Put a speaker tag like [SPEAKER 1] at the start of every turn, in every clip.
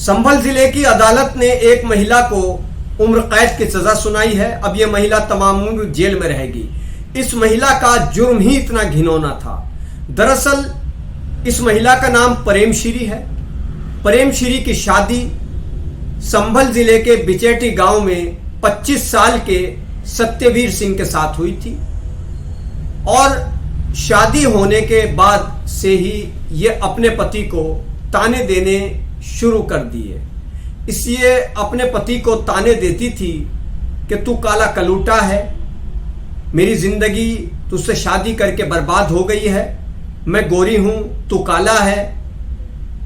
[SPEAKER 1] संभल जिले की अदालत ने एक महिला को उम्र कैद की सजा सुनाई है। अब यह महिला तमाम उम्र जेल में रहेगी। इस महिला का जुर्म ही इतना घिनौना था। दरअसल इस महिला का नाम प्रेम श्री है। प्रेम श्री की शादी संभल जिले के बिचेटी गांव में 25 साल के सत्यवीर सिंह के साथ हुई थी और शादी होने के बाद से ही ये अपने पति को ताने देने शुरू कर दिए। इसलिए अपने पति को ताने देती थी कि तू काला कलूटा है, मेरी जिंदगी तुझसे शादी करके बर्बाद हो गई है, मैं गोरी हूं, तू काला है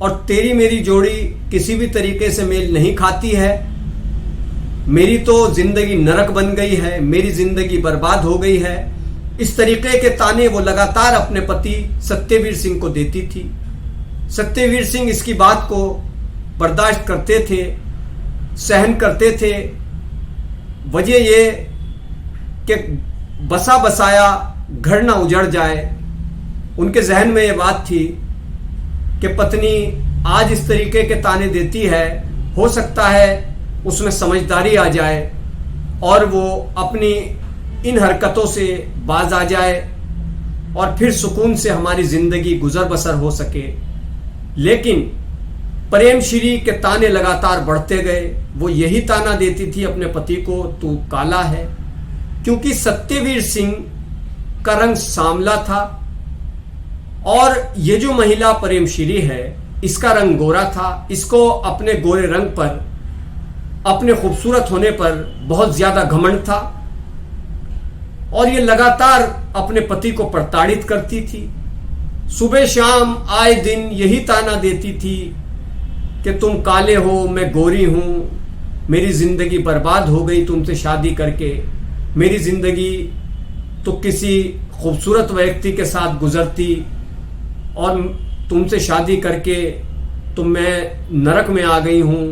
[SPEAKER 1] और तेरी मेरी जोड़ी किसी भी तरीके से मेल नहीं खाती है, मेरी तो जिंदगी नरक बन गई है, मेरी जिंदगी बर्बाद हो गई है। इस तरीके के ताने वो लगातार अपने पति सत्यवीर सिंह को देती थी। सत्यवीर सिंह इसकी बात को बर्दाश्त करते थे, सहन करते थे। वजह ये कि बसा बसाया घर ना उजड़ जाए। उनके जहन में ये बात थी कि पत्नी आज इस तरीके के ताने देती है, हो सकता है उसमें समझदारी आ जाए और वो अपनी इन हरकतों से बाज आ जाए और फिर सुकून से हमारी जिंदगी गुजर बसर हो सके। लेकिन प्रेम श्री के ताने लगातार बढ़ते गए। वो यही ताना देती थी अपने पति को, तू काला है, क्योंकि सत्यवीर सिंह का रंग सांवला था और ये जो महिला प्रेम श्री है इसका रंग गोरा था। इसको अपने गोरे रंग पर, अपने खूबसूरत होने पर बहुत ज्यादा घमंड था और ये लगातार अपने पति को प्रताड़ित करती थी। सुबह शाम आए दिन यही ताना देती थी कि तुम काले हो, मैं गोरी हूं, मेरी जिंदगी बर्बाद हो गई तुमसे शादी करके, मेरी जिंदगी तो किसी खूबसूरत व्यक्ति के साथ गुजरती और तुमसे शादी करके तो मैं नरक में आ गई हूं,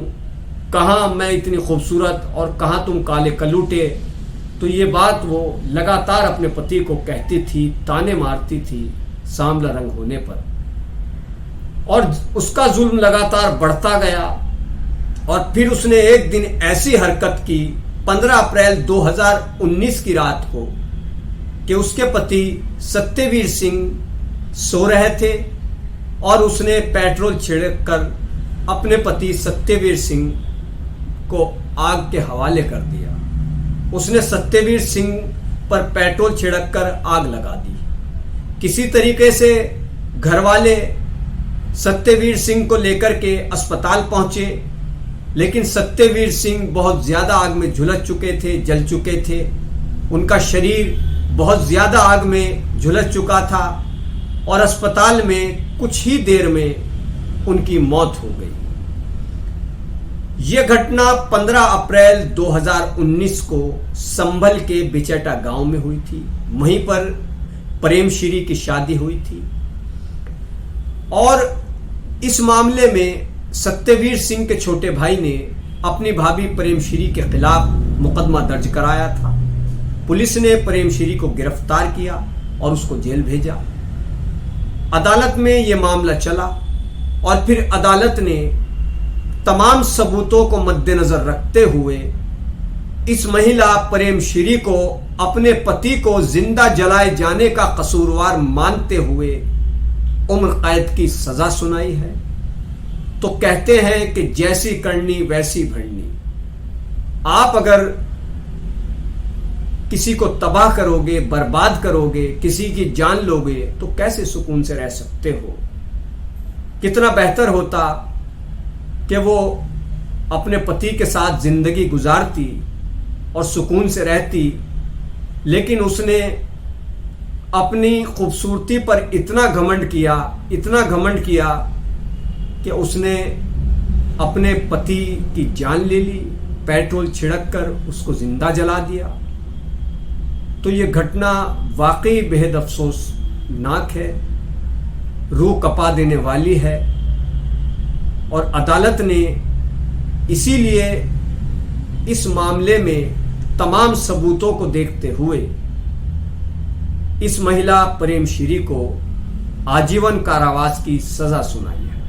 [SPEAKER 1] कहाँ मैं इतनी खूबसूरत और कहाँ तुम काले कलूटे। तो ये बात वो लगातार अपने पति को कहती थी, ताने मारती थी सांवला रंग होने पर और उसका जुल्म लगातार बढ़ता गया। और फिर उसने एक दिन ऐसी हरकत की 15 अप्रैल 2019 की रात को कि उसके पति सत्यवीर सिंह सो रहे थे और उसने पेट्रोल छिड़ककर अपने पति सत्यवीर सिंह को आग के हवाले कर दिया। उसने सत्यवीर सिंह पर पेट्रोल छिड़ककर आग लगा दी। किसी तरीके से घर वाले सत्यवीर सिंह को लेकर के अस्पताल पहुंचे, लेकिन सत्यवीर सिंह बहुत ज्यादा आग में झुलस चुके थे, जल चुके थे। उनका शरीर बहुत ज्यादा आग में झुलस चुका था और अस्पताल में कुछ ही देर में उनकी मौत हो गई। यह घटना 15 अप्रैल 2019 को संभल के बिचेटा गांव में हुई थी। वहीं पर प्रेम श्री की शादी हुई थी और इस मामले में सत्यवीर सिंह के छोटे भाई ने अपनी भाभी प्रेम श्री के खिलाफ मुकदमा दर्ज कराया था। पुलिस ने प्रेम श्री को गिरफ्तार किया और उसको जेल भेजा। अदालत में यह मामला चला और फिर अदालत ने तमाम सबूतों को मद्देनजर रखते हुए इस महिला प्रेम श्री को अपने पति को जिंदा जलाए जाने का कसूरवार मानते हुए उम्र कैद की सजा सुनाई है। तो कहते हैं कि जैसी करनी वैसी भरनी। आप अगर किसी को तबाह करोगे, बर्बाद करोगे, किसी की जान लोगे तो कैसे सुकून से रह सकते हो। कितना बेहतर होता कि वो अपने पति के साथ जिंदगी गुजारती और सुकून से रहती, लेकिन उसने अपनी खूबसूरती पर इतना घमंड किया कि उसने अपने पति की जान ले ली, पेट्रोल छिड़ककर उसको जिंदा जला दिया। तो ये घटना वाकई बेहद अफसोसनाक है, रूह कपा देने वाली है और अदालत ने इसीलिए इस मामले में तमाम सबूतों को देखते हुए इस महिला प्रेम श्री को आजीवन कारावास की सजा सुनाई है।